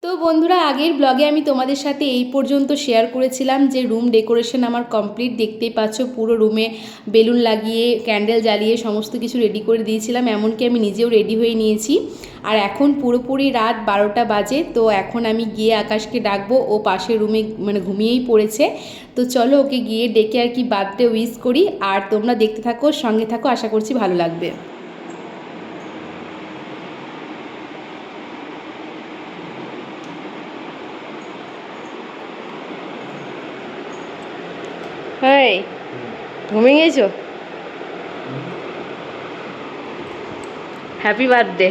তো বন্ধুরা, আগের ব্লগে আমি তোমাদের সাথে এই পর্যন্ত শেয়ার করেছিলাম যে রুম ডেকোরেশন আমার কমপ্লিট। দেখতেই পাচ্ছ পুরো রুমে বেলুন লাগিয়ে ক্যান্ডেল জ্বালিয়ে সমস্ত কিছু রেডি করে দিয়েছিলাম, এমনকি আমি নিজেও রেডি হয়ে নিয়েছি। আর এখন পুরোপুরি রাত 12টা বাজে। তো এখন আমি গিয়ে আকাশকে ডাকবো, ও পাশের রুমে মানে ঘুমিয়েই পড়েছে। তো চলো ওকে গিয়ে ডেকে আর কি বার্থডে উইশ করি। আর তোমরা দেখতে থাকো, সঙ্গে থাকো, আশা করছি ভালো লাগবে। হাই, ঘুমিয়ে গেছো? Happy birthday.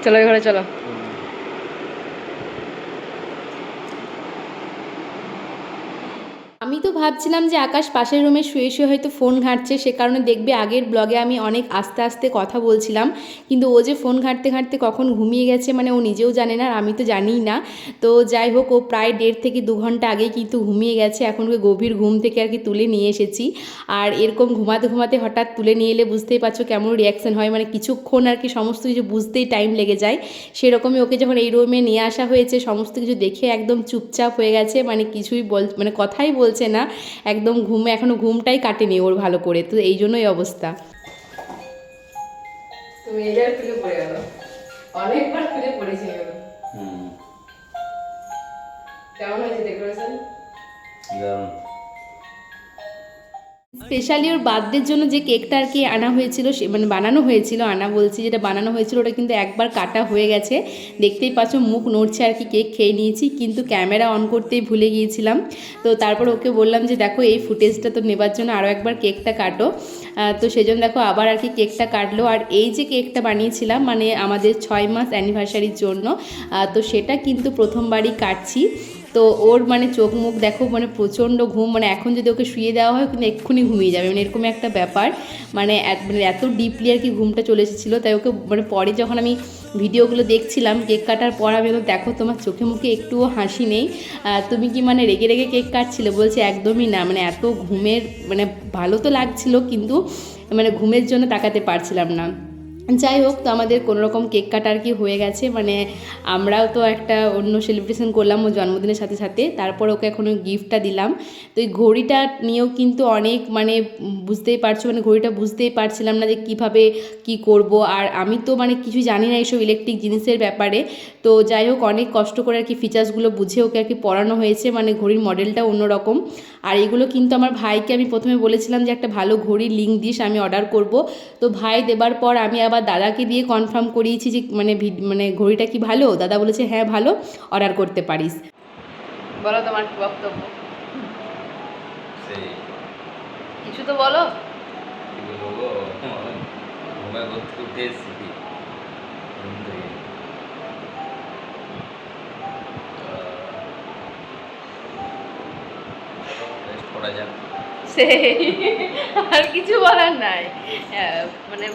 চলো ঘরে চলো। আমি তো ভাবছিলাম যে আকাশ পাশের রুমে শুয়ে শুয়ে হয়তো ফোন ঘাঁটছে, সে কারণে দেখবে আগের ব্লগে আমি অনেক আস্তে আস্তে কথা বলছিলাম। কিন্তু ও যে ফোন ঘাঁটতে ঘাঁটতে কখন ঘুমিয়ে গেছে মানে ও নিজেও জানে না, আর আমি তো জানিই না। তো যাই হোক, ও প্রায় 1.5 থেকে 2 ঘন্টা আগেই কিন্তু ঘুমিয়ে গেছে। এখন ওকে গভীর ঘুম থেকে আর কি তুলে নিয়ে এসেছি। আর এরকম ঘুমাতে ঘুমাতে হঠাৎ তুলে নিয়ে এলে বুঝতেই পারছো কেমন রিয়াকশান হয়, মানে কিছুক্ষণ আর কি সমস্ত কিছু বুঝতেই টাইম লেগে যায়। সেরকমই ওকে যখন এই রুমে নিয়ে আসা হয়েছে, সমস্ত কিছু দেখে একদম চুপচাপ হয়ে গেছে, মানে কিছুই মানে কথাই বলছে না। একদম ঘুমে এখনো ঘুমটাই কাটেনি ওর ভালো করে, তো এই জন্যই অবস্থা। তুমি এবার খুলে পড়ে গেল, অনেকবার খুলে পড়েছে এগুলো। কেমন হয়েছে ডেকোরেশন? স্পেশালি ওর বার্থডের জন্য যে কেকটা আর কি আনা হয়েছিল, সে মানে বানানো হয়েছিল, আনা বলছি যেটা বানানো হয়েছিল ওটা কিন্তু একবার কাটা হয়ে গেছে। দেখতেই পাচ্ছ মুখ নড়ছে আর কি, কেক খেয়ে নিয়েছি কিন্তু ক্যামেরা অন করতেই ভুলে গিয়েছিলাম। তো তারপর ওকে বললাম যে দেখো এই ফুটেজটা তো নেবার জন্য আরও একবার কেকটা কাটো। তো সেই জন্য দেখো আবার আর কি কেকটা কাটলো। আর এই যে কেকটা বানিয়েছিলাম মানে আমাদের 6 মাস অ্যানিভার্সারির জন্য, তো সেটা কিন্তু প্রথমবারই কাটছি। তো ওর মানে চোখ মুখ দেখো, মানে প্রচণ্ড ঘুম, মানে এখন যদি ওকে শুয়ে দেওয়া হয় কিন্তু এক্ষুনি ঘুমিয়ে যাবে, মানে এরকম একটা ব্যাপার। মানে এত ডিপলি আর কি ঘুমটা চলে এসেছিলো। তাই ওকে মানে পরে যখন আমি ভিডিওগুলো দেখছিলাম কেক কাটার পর, আমি বললাম দেখো তোমার চোখে মুখে একটুও হাসি নেই, তুমি কি মানে রেগে রেগে কেক কাটছিলে? বলছে একদমই না, মানে এত ঘুমের মানে ভালো তো লাগছিল কিন্তু মানে ঘুমের জন্য তাকাতে পারছিলাম না। যাই হোক, তো আমাদের কোনো রকম কেক কাটা আর কি হয়ে গেছে, মানে আমরাও তো একটা অন্য সেলিব্রেশন করলাম ওর জন্মদিনের সাথে সাথে। তারপর ওকে এখন ওই গিফটটা দিলাম। তো এই ঘড়িটা নিয়েও কিন্তু অনেক মানে বুঝতেই পারছো, মানে ঘড়িটা বুঝতেই পারছিলাম না যে কীভাবে কি করব। আর আমি তো মানে কিছু জানি না এইসব ইলেকট্রিক জিনিসের ব্যাপারে। তো যাই হোক, অনেক কষ্ট করে আর কি ফিচার্সগুলো বুঝে ওকে আর কি পড়ানো হয়েছে, মানে ঘড়ির মডেলটা অন্যরকম। আর এগুলো কিন্তু আমার ভাইকে আমি প্রথমে বলেছিলাম যে একটা ভালো ঘড়ির লিঙ্ক দিস, আমি অর্ডার করব। তো ভাই দেবার পর আমি আবার দাদাকে দিয়ে কনফার্ম করিয়েছি যে মানে মানে ঘড়িটা কি ভালো। দাদা বলেছে হ্যাঁ ভালো, অর্ডার করতে পারিস। বলো তোমার কি বক্তব্য, কিছু তো বলো। সেই আর কিছু বলার নাই, মানে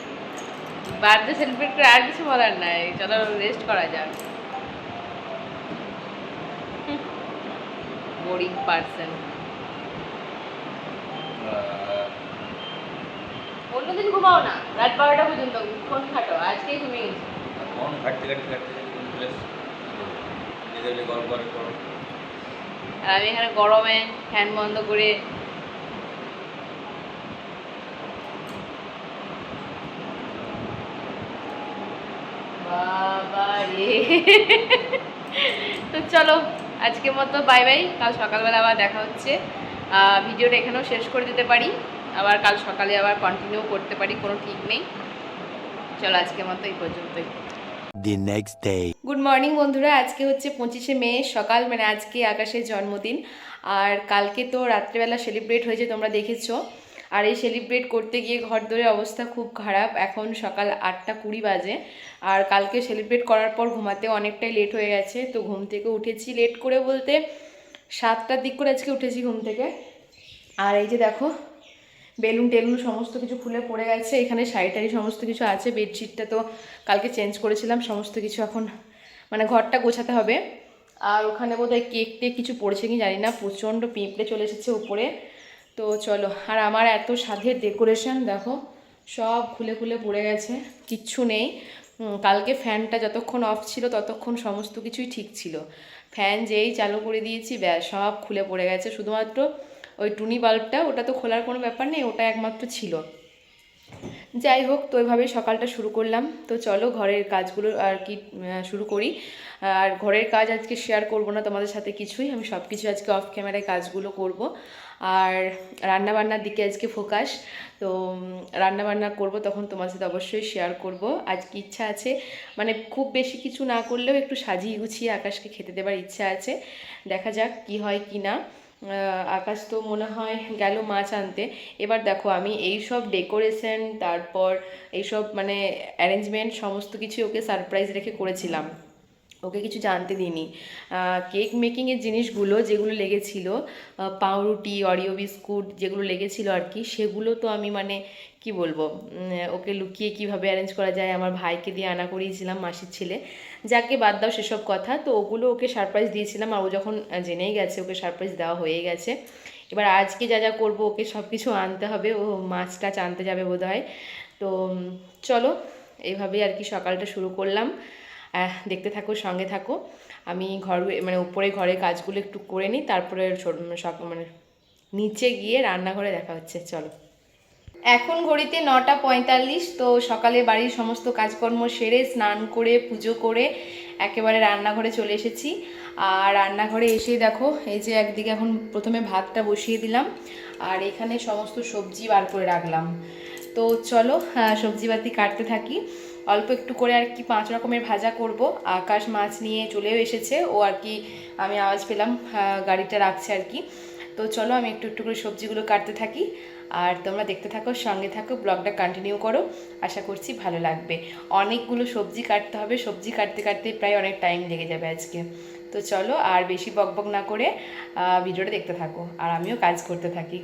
বার্থডে সেলিব্রেট করে আর কিছু বলার নাই, চলো রেস্ট করা যাক। Boring person. অন্যদিন ঘুমাও না, রাত 12টা পর্যন্ত ফোন খাটো, আজকেই ঘুমিয়ে গেছি। ফোন ঘাটতে ঘাটতে ঘাটতে গল্প করো। আর আমি এখানে গরমে ফ্যান বন্ধ করে বাবা রে। তো চলো আজকের মতো বাই বাই, কাল সকালবেলা আবার দেখা হচ্ছে। ভিডিওটা এখানেও শেষ করে দিতে পারি, আবার কাল সকালে আবার কন্টিনিউ করতে পারি, কোনো ঠিক নেই। চলো আজকের মতো এই পর্যন্তই। The next day. Good morning বন্ধুরা, আজকে হচ্ছে 25শে মে সকাল, মানে আজকে আকাশের জন্মদিন। আর কালকে তো রাত্রেবেলা সেলিব্রেট হয়েছে তোমরা দেখেছো। আর এই সেলিব্রেট করতে গিয়ে ঘর দোরের অবস্থা খুব খারাপ, এখন সকাল 8টা 20 বাজে। আর কালকে সেলিব্রেট করার পর ঘুমাতেও অনেকটাই লেট হয়ে গেছে, তো ঘুম থেকে উঠেছি লেট করে বলতে 7টার দিক করে আজকে উঠেছি ঘুম থেকে। আর এই যে দেখো বেলুন টেলুন সমস্ত কিছু খুলে পড়ে গেছে, এখানে শাড়ি সমস্ত কিছু আছে, বেডশিটটা তো কালকে চেঞ্জ করেছিলাম, সমস্ত কিছু এখন মানে ঘরটা গোছাতে হবে। আর ওখানে বোধহয় কেক টেক কিছু পড়েছে কি জানি না, প্রচণ্ড পিঁপড়ে চলে এসেছে উপরে। তো চলো, আর আমার এত সাধের ডেকোরেশন দেখো, সব খুলে খুলে পড়ে গেছে, কিচ্ছু নেই। কালকে ফ্যানটা যতক্ষণ অফ ছিল ততক্ষণ সমস্ত কিছুই ঠিক ছিল। ফ্যান যেই চালু করে দিয়েছি ব্যাস সব খুলে পড়ে গেছে। শুধুমাত্র ওই টুনি বাল্বটা, ওটা তো খোলার কোনো ব্যাপার নেই, ওটা একমাত্র ছিল। যাই হোক, তো ওইভাবেই সকালটা শুরু করলাম। তো চলো ঘরের কাজগুলো আর কি শুরু করি। আর ঘরের কাজ আজকে শেয়ার করব না তোমাদের সাথে কিছুই, আমি সব কিছু আজকে অফ ক্যামেরায় কাজগুলো করব। আর রান্নাবান্নার দিকে আজকে ফোকাস। তো রান্নাবান্না করব তখন তোমার সাথে অবশ্যই শেয়ার করব। আজকে ইচ্ছা আছে, মানে খুব বেশি কিছু না করলেও একটু সাজিয়ে গুছিয়ে আকাশকে খেতে দেবার ইচ্ছা আছে। দেখা যাক কি হয় কি না। আকাশ তো মনে হয় গেল মাছ আনতে। এবার দেখো আমি এই সব ডেকোরেশন, তারপর এইসব মানে অ্যারেঞ্জমেন্ট সমস্ত কিছু ওকে সারপ্রাইজ রেখে করেছিলাম, ওকে কিছু জানতে দিইনি। কেক মেকিংয়ের জিনিসগুলো যেগুলো লেগেছিলো, পাউরুটি, অরিও বিস্কুট যেগুলো লেগেছিলো আর কি, সেগুলো তো আমি মানে কি বলবো, ওকে লুকিয়ে কিভাবে অ্যারেঞ্জ করা যায় আমার ভাইকে দিয়ে আনা করিয়েছিলাম, মাসির ছেলে। যাকে বাদ দাও সেসব কথা, তো ওগুলো ওকে সারপ্রাইজ দিয়েছিলাম। আর ও যখন জেনেই গেছে, ওকে সারপ্রাইজ দেওয়া হয়ে গেছে। এবার আজকে যা যা করবো, ওকে সব কিছু আনতে হবে, ও মাছ টাছ আনতে যাবে বোধহয়। তো চলো এইভাবেই আর কি সকালটা শুরু করলাম। দেখতে থাকো, সঙ্গে থাকো। আমি মানে উপরে ঘরের কাজগুলো একটু করে নিই, তারপরে মানে নিচে গিয়ে রান্নাঘরে দেখা হচ্ছে। চলো। এখন ঘড়িতে 9:45। তো সকালে বাড়ির সমস্ত কাজকর্ম সেরে স্নান করে পুজো করে একেবারে রান্নাঘরে চলে এসেছি। আর রান্নাঘরে এসেই দেখো এই যে একদিকে এখন প্রথমে ভাতটা বসিয়ে দিলাম, আর এখানে সমস্ত সবজি বার করে রাখলাম। তো চলো সবজিপাতি কাটতে থাকি। অল্প একটু করে আর কি 5 রকমের ভাজা করব। আকাশ মাছ নিয়ে চলেও এসেছে, ও আর কি আমি আওয়াজ পেলাম গাড়িটা রাখছে আর কি। তো চলো আমি একটু একটু করে সবজিগুলো কাটতে থাকি, আর তোমরা দেখতে থাকো, সঙ্গে থাকো, ব্লগটা কন্টিনিউ করো। আশা করছি ভালো লাগবে। অনেকগুলো সবজি কাটতে হবে, সবজি কাটতে কাটতে প্রায় অনেক টাইম লেগে যাবে আজকে। তো চলো আর বেশি বকবক না করে ভিডিওটা দেখতে থাকো, আর আমিও কাজ করতে থাকি।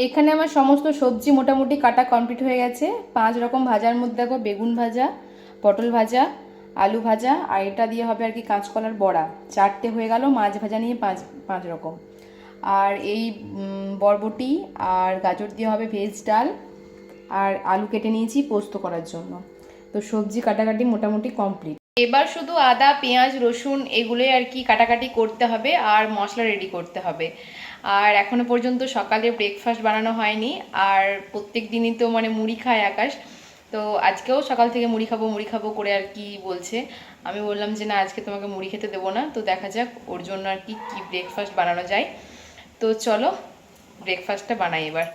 এখানে আমার সমস্ত সবজি মোটামুটি কাটা কমপ্লিট হয়ে গেছে। 5 রকম ভাজার মধ্যে দেখো বেগুন ভাজা, পটল ভাজা, আলু ভাজা, আর এটা দিয়ে হবে আর কি কাঁচকলার বড়া। 4টে হয়ে গেল। মাছ ভাজা নিয়ে 5 রকম। আর এই বরবটি আর গাজর দিয়ে হবে ভেজ ডাল, আর আলু কেটে নিয়েছি পোস্ত করার জন্য। তো সবজি কাটাকাটি মোটামুটি কমপ্লিট। এবার শুধু আদা, পেঁয়াজ, রসুন এগুলোই আর কি কাটাকাটি করতে হবে, আর মশলা রেডি করতে হবে। আর এখনো পর্যন্ত সকালে ব্রেকফাস্ট বানানো হয়নি। আর প্রত্যেক দিনই তো মানে মুড়ি খায় আকাশ, তো আজকেও সকাল থেকে মুড়ি খাবো করে আর কি বলছে। আমি বললাম যে না, আজকে তোমাকে মুড়ি খেতে দেবো না। তো দেখা যাক ওর জন্য আর কি কি ব্রেকফাস্ট বানানো যায়। তো চলো ব্রেকফাস্টটা বানাই এবার।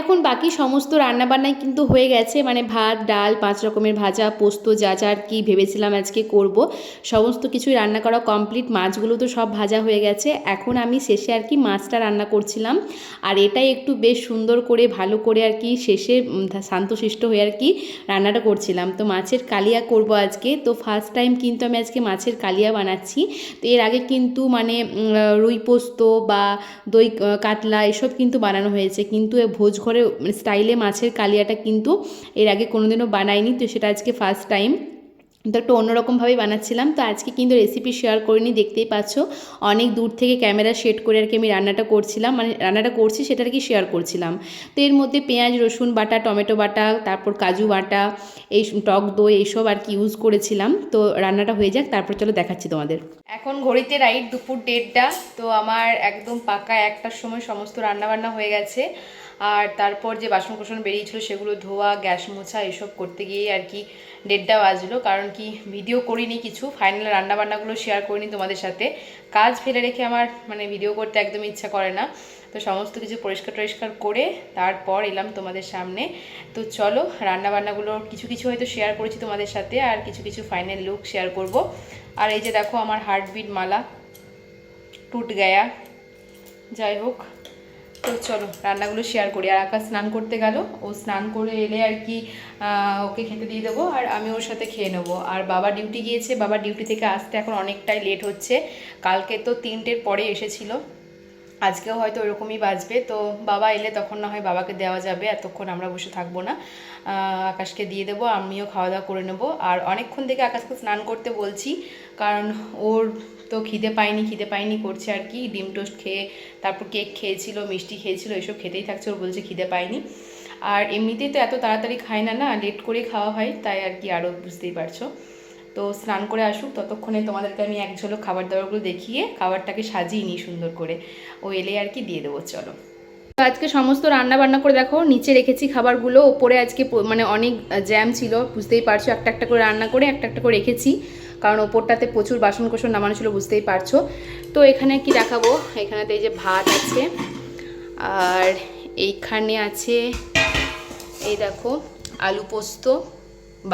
এখন বাকি সমস্ত রান্নাবান্নাই কিন্তু হয়ে গেছে, মানে ভাত, ডাল, 5 রকমের ভাজা, পোস্ত, যা যা আর কি ভেবেছিলাম আজকে করব সমস্ত কিছুই রান্না করা কমপ্লিট। মাছগুলো তো সব ভাজা হয়ে গেছে। এখন আমি শেষে আর কি মাছটা রান্না করছিলাম, আর এটাই একটু বেশ সুন্দর করে ভালো করে আর কি শেষে শান্তশিষ্ট হয়ে আর কি রান্নাটা করছিলাম। তো মাছের কালিয়া করব আজকে। তো ফার্স্ট টাইম কিন্তু আমি আজকে মাছের কালিয়া বানাচ্ছি। তো এর আগে কিন্তু মানে রুই পোস্ত বা দই কাতলা এসব কিন্তু বানানো হয়েছে, কিন্তু ভোজ ঘরে স্টাইলে মাছের কালিয়াটা কিন্তু এর আগে কোনোদিনও বানাইনি। তো সেটা আজকে ফার্স্ট টাইম, তো একটু অন্যরকমভাবেই বানাচ্ছিলাম। তো আজকে কিন্তু রেসিপি শেয়ার করিনি, দেখতেই পাচ্ছ অনেক দূর থেকে ক্যামেরা সেট করে আর কি আমি রান্নাটা করছিলাম, মানে রান্নাটা করছি সেটা আর কি শেয়ার করছিলাম। তো এর মধ্যে পেঁয়াজ, রসুন বাটা, টমেটো বাটা, তারপর কাজু বাটা, এই টক দই এইসব আর কি ইউজ করেছিলাম। তো রান্নাটা হয়ে যাক, তারপর চলো দেখাচ্ছি তোমাদের। এখন ঘড়িতে রাইট দুপুর 1:30। তো আমার একদম পাকা 1টার সময় সমস্ত রান্নাবান্না হয়ে গেছে। আর তারপর যে বাসন কোসন বেরিয়েছিল সেগুলো ধোয়া, গ্যাস মোছা এসব করতে গিয়েই আর কি 1:30 বাজলো। কারণ কি ভিডিও করিনি কিছু, ফাইনাল রান্নাবান্নাগুলো শেয়ার করিনি তোমাদের সাথে। কাজ ফেলে রেখে আমার মানে ভিডিও করতে একদম ইচ্ছা করে না। তো সমস্ত কিছু পরিষ্কার টরিষ্কার করে তারপর এলাম তোমাদের সামনে। তো চলো রান্নাবান্নাগুলো কিছু কিছু হয়তো শেয়ার করেছি তোমাদের সাথে, আর কিছু কিছু ফাইনাল লুক শেয়ার করব। আর এই যে দেখো আমার হার্টবিট মালা টুট গয়া, যাই হোক। তো চলো রান্নাগুলো শেয়ার করি। আর আকাশ স্নান করতে গেল, ও স্নান করে এলে আর কি ওকে খেতে দিয়ে দেবো, আর আমি ওর সাথে খেয়ে নেবো। আর বাবা ডিউটি গিয়েছে, বাবা ডিউটি থেকে আসতে এখন অনেকটাই লেট হচ্ছে। কালকে তো 3টের পরে এসেছিল, আজকেও হয়তো ওরকমই বাজবে। তো বাবা এলে তখন না হয় বাবাকে দেওয়া যাবে, এতক্ষণ আমরা বসে থাকবো না, আকাশকে দিয়ে দেবো, আমিও খাওয়া দাওয়া করে নেবো। আর অনেকক্ষণ থেকে আকাশকে স্নান করতে বলছি, কারণ ওর তো খিদে পাইনি করছে আর কি। ডিম টোস্ট খেয়ে তারপর কেক খেয়েছিল, মিষ্টি খেয়েছিল, এসব খেতেই থাকছে। ওর বলছে খিদে পাইনি। আর এমনিতেই তো এত তাড়াতাড়ি খায় না, লেট করে খাওয়া হয়, তাই আর কি, আরও বুঝতেই পারছো। তো স্নান করে আসুক, ততক্ষণে তোমাদেরকে আমি এক ঝলক খাবার দাবারগুলো দেখিয়ে খাবারটাকে সাজিয়ে নিই সুন্দর করে, ও এলে আর কি দিয়ে দেবো। চলো আজকে সমস্ত রান্না বান্না করে দেখো নিচে রেখেছি খাবারগুলো, ওপরে আজকে মানে অনেক জ্যাম ছিল, বুঝতেই পারছো। একটা একটা করে রান্না করে একটা একটা করে রেখেছি, কারণ ওপরটাতে প্রচুর বাসন কোসন নামানো ছিল, বুঝতেই পারছো। তো এখানে কি দেখাবো, এখানেতে এই যে ভাত আছে, আর এইখানে আছে এই দেখো আলু পোস্ত,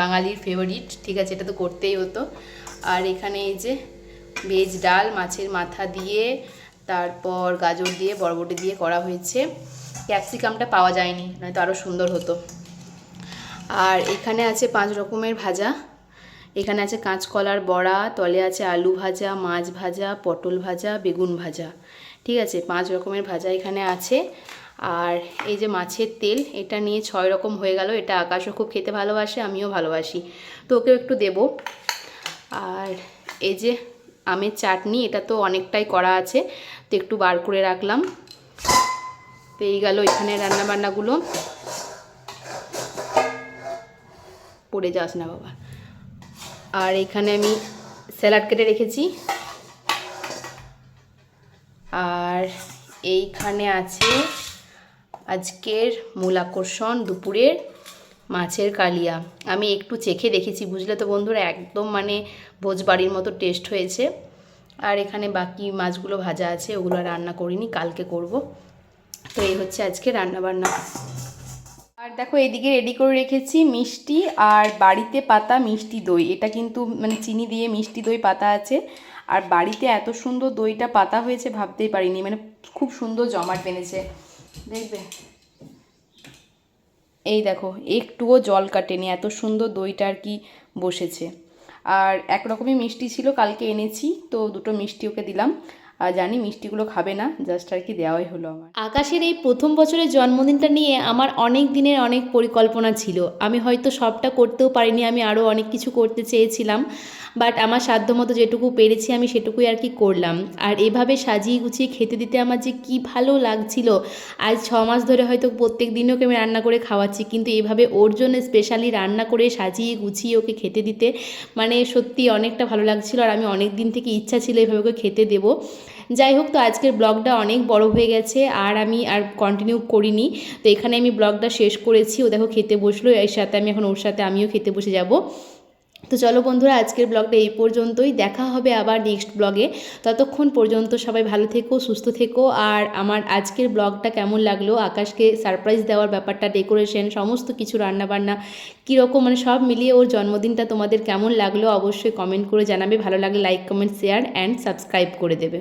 বাঙালির ফেভারিট, ঠিক আছে, এটা তো করতেই হতো। আর এখানে এই যে ভেজ ডাল মাছের মাথা দিয়ে, তারপর গাজর দিয়ে, বরবটি দিয়ে করা হয়েছে। ক্যাপসিকামটা পাওয়া যায়নি, নয়তো আরও সুন্দর হতো। আর এখানে আছে 5 রকমের ভাজা, এখানে আছে কাঁচকলার বড়া, তলে আছে আলু ভাজা, মাছ ভাজা, পটল ভাজা, বেগুন ভাজা, ঠিক আছে, 5 রকমের ভাজা এখানে আছে। আর এই যে মাছের তেল, এটা নিয়ে 6 রকম হয়ে গেল। এটা আকাশও খুব খেতে ভালোবাসে, আমিও ভালোবাসি, তো ওকেও একটু দেবো। আর এই যে আমের চাটনি, এটা তো অনেকটাই করা আছে, তো একটু বার করে রাখলাম। তো এই গেল এখানে রান্নাবান্নাগুলো, পড়ে যাস না বাবা। আর এখানে আমি স্যালাড কেটে রেখেছি। আর এইখানে আছে আজকের মূল আকর্ষণ দুপুরের মাছের কালিয়া। আমি একটু চেখে দেখেছি, বুঝলে তো বন্ধুরা, একদম মানে ভোজবাড়ির মতো টেস্ট হয়েছে। আর এখানে বাকি মাছগুলো ভাজা আছে, ওগুলো রান্না করিনি, কালকে করব। তো এই হচ্ছে আজকে রান্নাবান্না। আর দেখো এদিকে রেডি করে রেখেছি মিষ্টি, আর বাড়িতে পাতা মিষ্টি দই, এটা কিন্তু মানে চিনি দিয়ে মিষ্টি দই পাতা আছে। আর বাড়িতে এত সুন্দর দইটা পাতা হয়েছে ভাবতেই পারিনি, মানে খুব সুন্দর জমাট বেঁধেছে, দেখবে। এই দেখো একটুও জল কাটেনি, এত সুন্দর দইটা আর কি বসেছে। আর একরকমই মিষ্টি ছিল, কালকে এনেছি, তো 2টো মিষ্টি ওকে দিলাম। আর জানি মিষ্টিগুলো খাবে না, জাস্ট আর কি দেওয়াই হলো আমার। আকাশের এই প্রথম বছরের জন্মদিনটা নিয়ে আমার অনেক দিনের অনেক পরিকল্পনা ছিল, আমি হয়তো সবটা করতেও পারিনি, আমি আরও অনেক কিছু করতে চেয়েছিলাম, বাট আমার সাধ্যমতো যেটুকু পেরেছি আমি সেটুকুই আর কি করলাম। আর এভাবে সাজিয়ে গুছিয়ে খেতে দিতে আমার যে কি ভালো লাগছিল। আজ 6 মাস ধরে হয়তো প্রত্যেক দিনও ওকে আমি রান্না করে খাওয়াচ্ছি, কিন্তু এভাবে ওর জন্য স্পেশালি রান্না করে সাজিয়ে গুছিয়ে ওকে খেতে দিতে মানে সত্যি অনেকটা ভালো লাগছিল। আর আমি অনেক দিন থেকে ইচ্ছা ছিল এভাবে ওকে খেতে দেবো। যাই হোক, তো আজকের ব্লগটা অনেক বড় হয়ে গেছে, আর আমি আর কন্টিনিউ করিনি। তো এখানে আমি ব্লগটা শেষ করেছি। ও দেখো খেতে বসলো, এর সাথে আমি এখন ওর সাথে আমিও খেতে বসে যাব। তো চলো বন্ধুরা, আজকের ব্লগটা এই পর্যন্তই। দেখা হবে আবার নেক্সট ব্লগে। ততক্ষণ পর্যন্ত সবাই ভালো থেকো, সুস্থ থেকো। আর আমার আজকের ব্লগটা কেমন লাগলো, আকাশকে সারপ্রাইজ দেওয়ার ব্যাপারটা, ডেকোরেশন, সমস্ত কিছু, রান্নাবান্না কীরকম, মানে সব মিলিয়ে ওর জন্মদিনটা তোমাদের কেমন লাগলো অবশ্যই কমেন্ট করে জানাবে। ভালো লাগলে like, comment, share and subscribe করে দেবে।